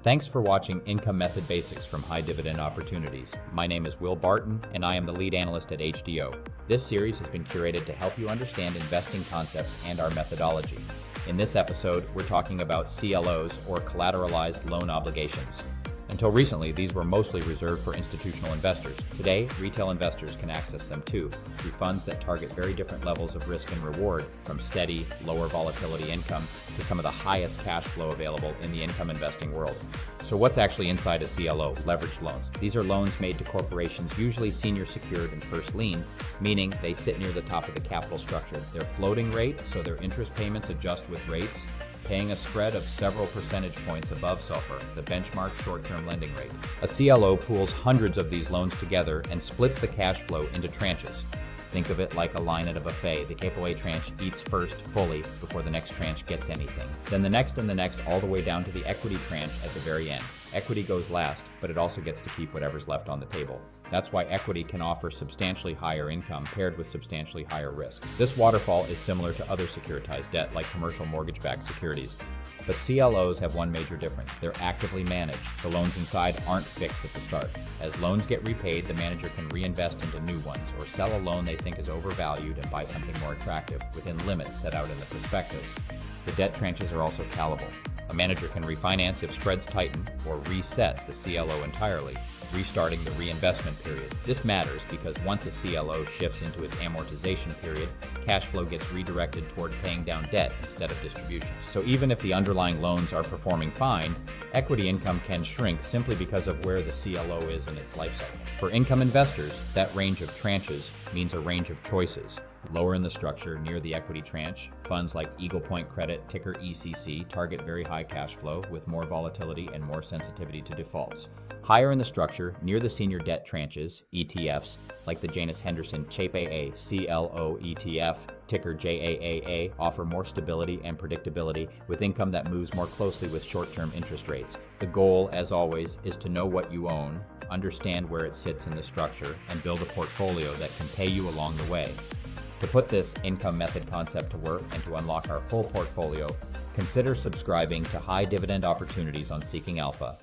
Thanks for watching Income Method Basics from High Dividend Opportunities. My name is Will Barton, and I am the lead analyst at HDO. This series has been curated to help you understand investing concepts and our methodology. In this episode, we're talking about CLOs, or Collateralized Loan Obligations. Until recently, these were mostly reserved for institutional investors. Today, retail investors can access them too, through funds that target very different levels of risk and reward, from steady, lower volatility income to some of the highest cash flow available in the income investing world. So what's actually inside a CLO? Leveraged loans. These are loans made to corporations, usually senior secured and first lien, meaning they sit near the top of the capital structure. They're floating rate, so their interest payments adjust with rates, paying a spread of several percentage points above SOFR, the benchmark short-term lending rate. A CLO pools hundreds of these loans together and splits the cash flow into tranches. Think of it like a line at a buffet. The AAA tranche eats first fully before the next tranche gets anything. Then the next and the next, all the way down to the equity tranche at the very end. Equity goes last, but it also gets to keep whatever's left on the table. That's why equity can offer substantially higher income paired with substantially higher risk. This waterfall is similar to other securitized debt like commercial mortgage-backed securities. But CLOs have one major difference. They're actively managed. The loans inside aren't fixed at the start. As loans get repaid, the manager can reinvest into new ones or sell a loan they think is overvalued and buy something more attractive within limits set out in the prospectus. The debt tranches are also callable. A manager can refinance if spreads tighten or reset the CLO entirely, restarting the reinvestment period. This matters because once a CLO shifts into its amortization period, cash flow gets redirected toward paying down debt instead of distributions. So even if the underlying loans are performing fine, equity income can shrink simply because of where the CLO is in its life cycle. For income investors, that range of tranches means a range of choices. Lower in the structure, near the equity tranche, funds like Eagle Point Credit, ticker ECC, target very high cash flow with more volatility and more sensitivity to defaults. Higher in the structure, near the senior debt tranches, ETFs, like the Janus Henderson CHAPE CLO ETF, ticker JAAA, offer more stability and predictability with income that moves more closely with short-term interest rates. The goal, as always, is to know what you own, understand where it sits in the structure, and build a portfolio that can pay you along the way. To put this income method concept to work and to unlock our full portfolio, consider subscribing to High Dividend Opportunities on Seeking Alpha.